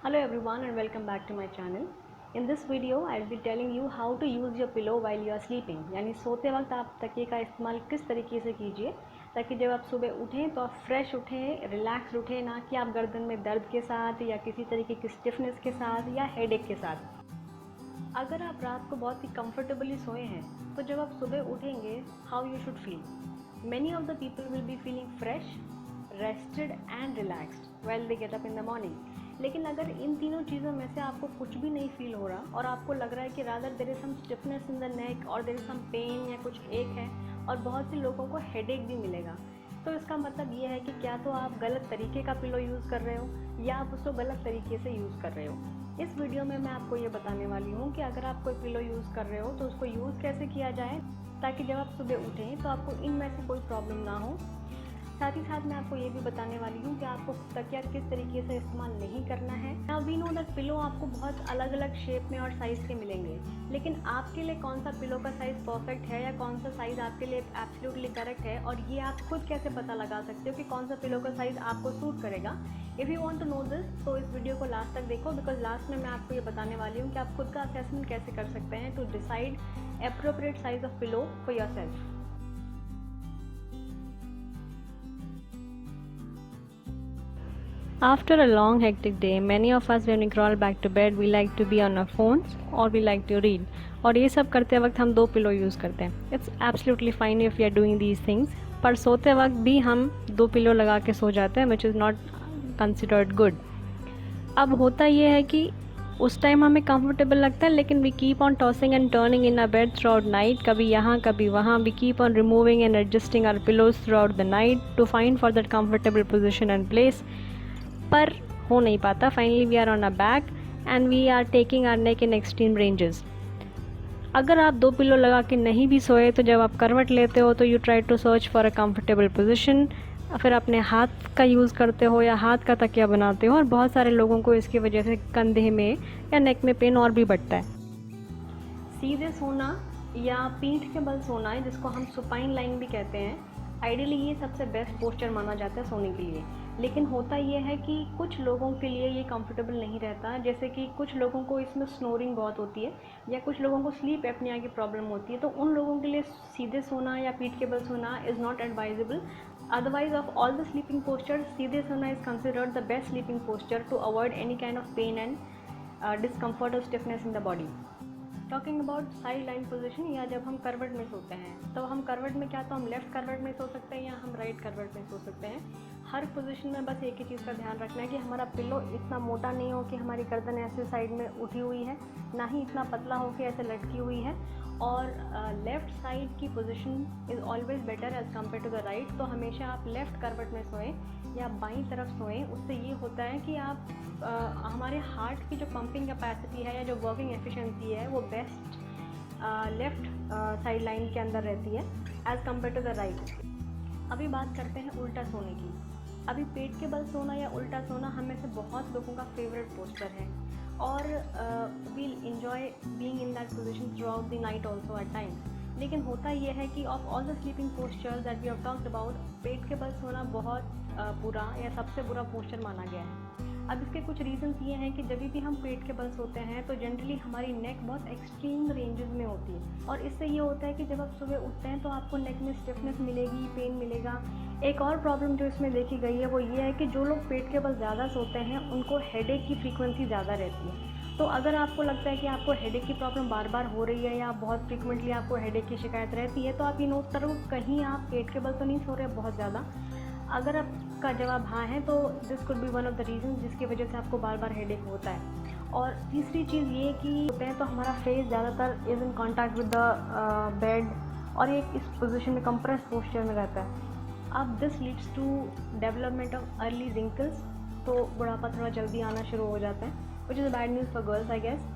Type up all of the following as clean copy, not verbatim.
Hello everyone and welcome back to my channel. In this video I'll be telling you how to use your pillow while you are sleeping. यानी सोते वक्त आप तकिए का इस्तेमाल किस तरीके से कीजिए ताकि जब आप सुबह उठें तो आप फ्रेश उठें, रिलैक्स उठें, ना कि आप गर्दन में दर्द के साथ या किसी तरीके की स्टिफनेस के साथ या हेडेक के साथ। अगर आप रात को बहुत ही कंफर्टेबली सोए हैं तो जब आप सुबह उठेंगे how you should feel. Many of the people will be feeling fresh, rested and relaxed while they get up in the morning. लेकिन अगर इन तीनों चीज़ों में से आपको कुछ भी नहीं फील हो रहा और आपको लग रहा है कि rather there is some stiffness in the neck और देयर इज सम पेन या कुछ एक है और बहुत से लोगों को हेडेक भी मिलेगा, तो इसका मतलब ये है कि क्या तो आप गलत तरीके का पिलो यूज़ कर रहे हो या आप उसको गलत तरीके से यूज़ कर रहे हो। इस वीडियो में मैं आपको ये बताने वाली हूँ कि अगर आप कोई पिलो यूज़ कर रहे हो तो उसको यूज़ कैसे किया जाए ताकि जब आप सुबह उठें तो आपको इनमें से कोई प्रॉब्लम ना हो। साथ ही साथ मैं आपको ये भी बताने वाली हूँ कि आपको तकिया किस तरीके से इस्तेमाल नहीं करना है। Now we know that pillow आपको बहुत अलग अलग शेप में और साइज़ के मिलेंगे, लेकिन आपके लिए कौन सा पिलो का साइज़ परफेक्ट है या कौन सा साइज़ आपके लिए एब्सोल्युटली करेक्ट है और ये आप खुद कैसे पता लगा सकते हो कि कौन सा पिलो का साइज़ आपको सूट करेगा। If you want to know this तो इस वीडियो को लास्ट तक देखो, बिकॉज लास्ट में मैं आपको ये बताने वाली हूँ कि आप खुद का असेसमेंट कैसे कर सकते हैं to decide appropriate size of pillow for yourself. After a long hectic day, many of us when we crawl back to bed, we like to be on our phones or we like to read. और ये सब करते वक्त हम दो pillow use करते हैं। It's absolutely fine if we are doing these things. पर सोते वक्त भी हम दो पिलो लगा के सो जाते हैं, which is not considered good. अब होता ये है कि उस टाइम हमें कंफर्टेबल लगता है, लेकिन we keep on tossing and turning in a bed throughout night, कभी यहाँ कभी वहाँ। We keep on removing and adjusting our pillows throughout the night to find for that comfortable position and place, पर हो नहीं पाता। Finally we are on a back and we are taking our neck in extreme ranges. अगर आप दो pillow लगा के नहीं भी सोए तो जब आप करवट लेते हो तो you try to search for a comfortable position, फिर अपने हाथ का यूज़ करते हो या हाथ का तकिया बनाते हो, और बहुत सारे लोगों को इसकी वजह से कंधे में या नेक में पेन और भी बढ़ता है। सीधे सोना या पीठ के बल सोना है, जिसको हम सुपाइन लाइन भी कहते हैं, आइडियली ये सबसे बेस्ट पोस्चर माना जाता है सोने के लिए। लेकिन होता ये है कि कुछ लोगों के लिए ये कंफर्टेबल नहीं रहता, जैसे कि कुछ लोगों को इसमें स्नोरिंग बहुत होती है या कुछ लोगों को स्लीप एपनिया की प्रॉब्लम होती है, तो उन लोगों के लिए सीधे सोना या पीठ के बल सोना is not advisable. Otherwise of all the sleeping posture, सीधे सोना is considered the best sleeping posture to avoid any kind of pain and discomfort और stiffness in the body. Talking about side lying position, या जब हम करवट में सोते हैं तो हम करवट में क्या तो हम लेफ़्ट करवट में सो सकते हैं या हम राइट करवट में सो सकते हैं। हर पोजीशन में बस एक ही चीज़ का ध्यान रखना है कि हमारा पिलो इतना मोटा नहीं हो कि हमारी गर्दन ऐसे साइड में उठी हुई है, ना ही इतना पतला हो कि ऐसे लटकी हुई है। और लेफ़्ट साइड की position is always better as compare to the right. तो हमेशा आप लेफ़्ट करवट में सोएं या बाईं तरफ सोएं। उससे ये होता है कि आप हमारे हार्ट की जो पंपिंग कैपेसिटी है या जो वर्किंग एफिशिएंसी है वो बेस्ट लेफ़्ट साइड लाइन के अंदर रहती है as compare to the right. अभी बात करते हैं उल्टा सोने की। अभी पेट के बल सोना या उल्टा सोना हम में से बहुत लोगों का फेवरेट पोस्चर है और we'll enjoy being in that position throughout the night also at times. लेकिन होता ये है कि of all the sleeping postures that we have talked about, पेट के बल सोना बहुत बुरा या सबसे बुरा पोस्चर माना गया है। अब इसके कुछ रीजंस ये हैं कि जब भी हम पेट के बल सोते हैं तो जनरली हमारी नेक बहुत एक्सट्रीम रेंजेस में होती है, और इससे ये होता है कि जब आप सुबह उठते हैं तो आपको नेक में स्टिफनेस मिलेगी, पेन मिलेगा। एक और प्रॉब्लम जो इसमें देखी गई है वो ये है कि जो लोग पेट के बल ज़्यादा सोते हैं उनको हेडेक की फ्रीक्वेंसी ज़्यादा रहती है। तो अगर आपको लगता है कि आपको हेडेक की प्रॉब्लम बार बार हो रही है या बहुत फ्रीक्वेंटली आपको हेडेक की शिकायत रहती है, तो आप ये नोट करो कहीं आप पेट के बल तो नहीं सो रहे बहुत ज़्यादा। अगर आपका जवाब हाँ है तो this could be one of the reason जिसकी वजह से आपको बार बार हेडेक होता है। और तीसरी चीज़ ये कि होते हैं तो हमारा फेस ज़्यादातर is in contact with the bed और ये इस पोजीशन में कंप्रेस पोस्चर में रहता है। अब this leads to development of early wrinkles, तो बुढ़ापा थोड़ा जल्दी आना शुरू हो जाता है, which is bad news for girls I guess.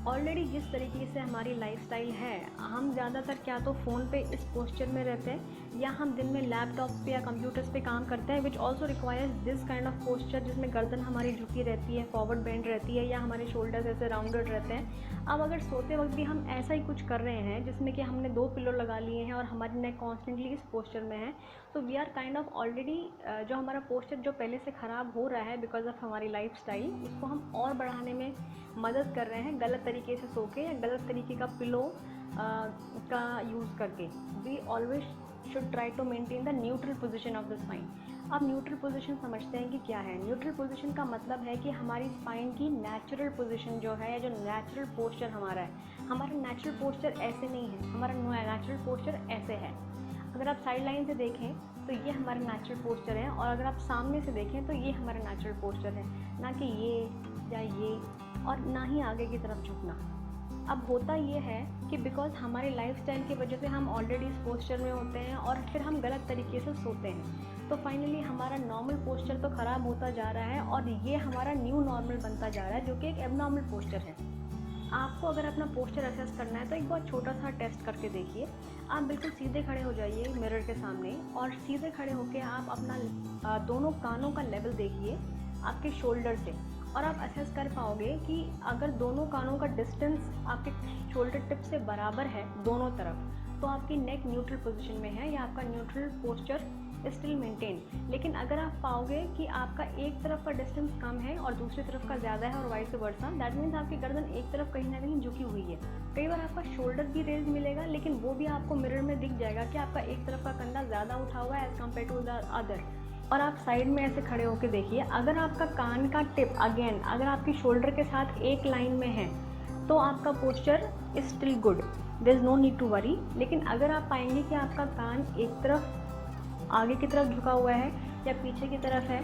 Already जिस तरीके से हमारी लाइफस्टाइल है, हम ज़्यादातर क्या तो फ़ोन पे इस पोस्चर में रहते हैं या हम दिन में लैपटॉप पे या कंप्यूटर्स पे काम करते हैं, which also requires this kind of posture, जिसमें गर्दन हमारी झुकी रहती है, फॉरवर्ड बेंड रहती है, या हमारे शोल्डर्स ऐसे राउंडेड रहते हैं। अब अगर सोते वक्त भी हम ऐसा ही कुछ कर रहे हैं जिसमें कि हमने 2 पिलो लगा लिए हैं और हमारी नेक कॉन्स्टेंटली इस पोस्चर में है, तो we are kind of already जो हमारा पोस्चर जो पहले से ख़राब हो रहा है बिकॉज ऑफ हमारी लाइफस्टाइल, उसको हम और बढ़ाने में मदद कर रहे हैं गलत तरीके से सो के या गलत तरीके का पिलो का यूज़ करके। We always should try to maintain the neutral position of the spine. अब न्यूट्रल पोजीशन समझते हैं कि क्या है। न्यूट्रल पोजीशन का मतलब है कि हमारी स्पाइन की नेचुरल पोजीशन जो है, या जो नेचुरल पोस्चर हमारा है। हमारा नेचुरल पोस्चर ऐसे नहीं है, हमारा नेचुरल पोस्चर ऐसे है। अगर आप साइड लाइन से देखें तो ये हमारा नेचुरल पोस्चर है, और अगर आप सामने से देखें तो ये हमारा नेचुरल पोस्चर है, ना कि ये, और ना ही आगे की तरफ झुकना। अब होता ये है कि बिकॉज हमारी लाइफस्टाइल की वजह से हम ऑलरेडी इस पोस्चर में होते हैं और फिर हम गलत तरीके से सोते हैं, तो फाइनली हमारा नॉर्मल पोस्चर तो ख़राब होता जा रहा है और ये हमारा न्यू नॉर्मल बनता जा रहा है, जो कि एक एबनॉर्मल पोस्चर है। आपको अगर अपना पोस्चर असेस करना है तो एक बहुत छोटा सा टेस्ट करके देखिए। आप बिल्कुल सीधे खड़े हो जाइए मिरर के सामने, और सीधे खड़े होकर आप अपना दोनों कानों का लेवल देखिए आपके शोल्डर से, और आप असेस कर पाओगे कि अगर दोनों कानों का डिस्टेंस आपके शोल्डर टिप से बराबर है दोनों तरफ, तो आपकी नेक न्यूट्रल पोजीशन में है या आपका न्यूट्रल पोस्चर स्टिल मेंटेन। लेकिन अगर आप पाओगे कि आपका एक तरफ का डिस्टेंस कम है और दूसरी तरफ का ज़्यादा है और वाइस वर्सा, दैट मीन्स आपकी गर्दन एक तरफ कहीं ना कहीं झुकी हुई है। कई बार आपका शोल्डर भी रेज मिलेगा, लेकिन वो भी आपको मिरर में दिख जाएगा कि आपका एक तरफ का कंधा ज़्यादा उठा हुआ है as compare to the other. और आप साइड में ऐसे खड़े होकर देखिए, अगर आपका कान का टिप अगेन अगर आपकी शोल्डर के साथ एक लाइन में है तो आपका posture is still good, there is no need to worry. लेकिन अगर आप पाएंगे कि आपका कान एक तरफ आगे की तरफ झुका हुआ है या पीछे की तरफ है,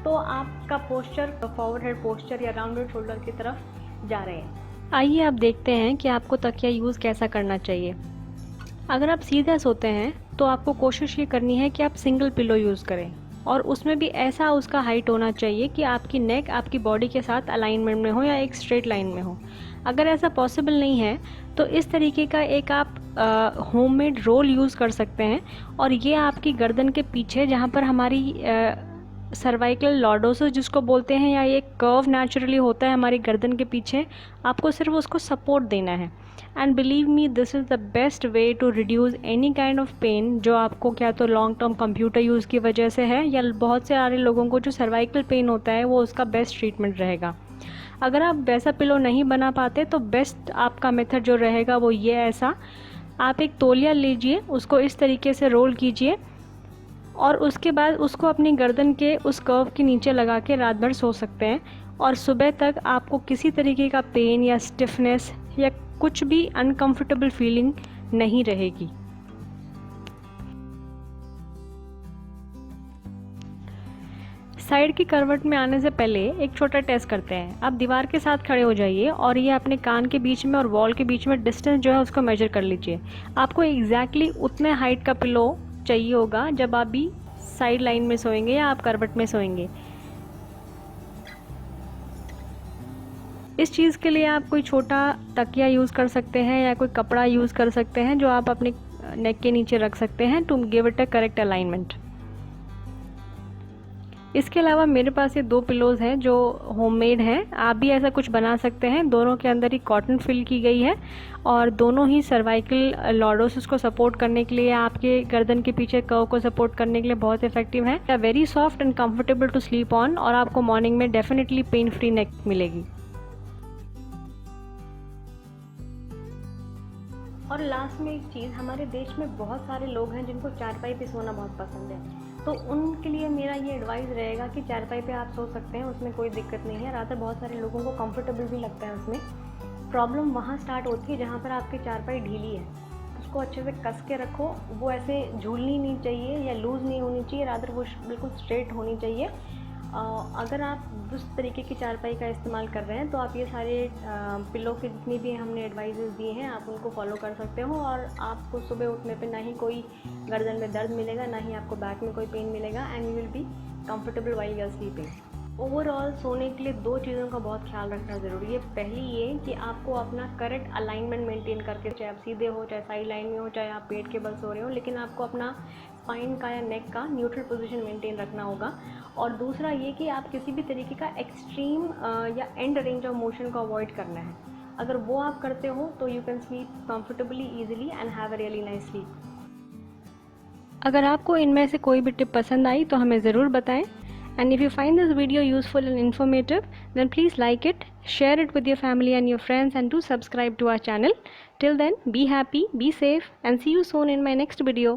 तो आपका पोस्चर फॉरवर्ड हेड पोस्चर या राउंडेड शोल्डर की तरफ जा रहे हैं। आइए आप देखते हैं कि आपको तकिया यूज़ कैसा करना चाहिए। अगर आप सीधा सोते हैं तो आपको कोशिश ये करनी है कि आप सिंगल पिलो यूज़ करें, और उसमें भी ऐसा उसका हाइट होना चाहिए कि आपकी नेक आपकी बॉडी के साथ अलाइनमेंट में हो या एक स्ट्रेट लाइन में हो। अगर ऐसा पॉसिबल नहीं है तो इस तरीके का एक आप होममेड रोल यूज़ कर सकते हैं, और ये आपकी गर्दन के पीछे जहाँ पर हमारी सर्वाइकल लॉर्डोसिस जिसको बोलते हैं, या ये कर्व नेचुरली होता है हमारी गर्दन के पीछे, आपको सिर्फ उसको सपोर्ट देना है। And believe me, this is the best way to reduce any kind of pain जो आपको क्या तो लॉन्ग टर्म कंप्यूटर यूज़ की वजह से है, या बहुत से सारे लोगों को जो सर्वाइकल पेन होता है वो उसका बेस्ट ट्रीटमेंट रहेगा। अगर आप वैसा पिलो नहीं बना पाते तो बेस्ट आपका मेथड जो रहेगा वो ये ऐसा, आप एक तौलिया लीजिए, उसको इस तरीके से रोल कीजिए, और उसके बाद उसको अपनी गर्दन के उस कर्व के नीचे लगा के रात भर सो सकते हैं, और सुबह तक आपको किसी तरीके का पेन या स्टिफनेस या कुछ भी अनकंफर्टेबल फीलिंग नहीं रहेगी। साइड की करवट में आने से पहले एक छोटा टेस्ट करते हैं। आप दीवार के साथ खड़े हो जाइए और ये अपने कान के बीच में और वॉल के बीच में डिस्टेंस जो है उसको मेजर कर लीजिए। आपको एग्जैक्टली उतने हाइट का पिलो चाहिए होगा जब आप भी साइड लाइन में सोएंगे या आप करवट में सोएंगे। इस चीज़ के लिए आप कोई छोटा तकिया यूज़ कर सकते हैं या कोई कपड़ा यूज़ कर सकते हैं जो आप अपने नेक के नीचे रख सकते हैं to give it a correct alignment. इसके अलावा मेरे पास ये 2 पिलोज़ हैं जो होममेड हैं। आप भी ऐसा कुछ बना सकते हैं। दोनों के अंदर ही कॉटन फिल की गई है और दोनों ही सर्वाइकल लॉर्डोसिस को सपोर्ट करने के लिए, आपके गर्दन के पीछे कर्व को सपोर्ट करने के लिए बहुत इफेक्टिव है। Very soft and comfortable to sleep on, और आपको मॉर्निंग में डेफिनेटली पेन फ्री नेक मिलेगी। और लास्ट में एक चीज़, हमारे देश में बहुत सारे लोग हैं जिनको चारपाई पे सोना बहुत पसंद है, तो उनके लिए मेरा ये एडवाइस रहेगा कि चारपाई पे आप सो सकते हैं, उसमें कोई दिक्कत नहीं है। रात बहुत सारे लोगों को कंफर्टेबल भी लगता है उसमें। प्रॉब्लम वहाँ स्टार्ट होती है जहाँ पर आपकी चारपाई ढीली है। उसको अच्छे से कस के रखो, वो ऐसे झूलनी नहीं चाहिए या लूज़ नहीं होनी चाहिए, रात वो बिल्कुल स्ट्रेट होनी चाहिए। अगर आप उस तरीके की चारपाई का इस्तेमाल कर रहे हैं तो आप ये सारे पिलो के जितनी भी हमने एडवाइजेस दिए हैं आप उनको फॉलो कर सकते हो, और आपको सुबह उठने पे ना ही कोई गर्दन में दर्द मिलेगा, ना ही आपको बैक में कोई पेन मिलेगा, and you will be comfortable while you are sleeping. Overall सोने के लिए दो चीज़ों का बहुत ख्याल रखना ज़रूरी है। पहली ये कि आपको अपना करेक्ट अलाइनमेंट मेंटेन करके, चाहे आप सीधे हो, चाहे साइड लाइन में हो, चाहे आप पेट के बल सो रहे हो, लेकिन आपको अपना स्पाइन का या नेक का न्यूट्रल पोजीशन मेंटेन रखना होगा। और दूसरा ये कि आप किसी भी तरीके का एक्सट्रीम या एंड रेंज ऑफ मोशन को अवॉइड करना है। अगर वो आप करते हो तो you can sleep comfortably, easily and have a really nice sleep. अगर आपको इनमें से कोई भी टिप पसंद आई तो हमें ज़रूर बताएं। And if you find this video useful and informative, then please like it, share it with your family and your friends, and do subscribe to our channel. Till then, be happy, be safe, and see you soon in my next video.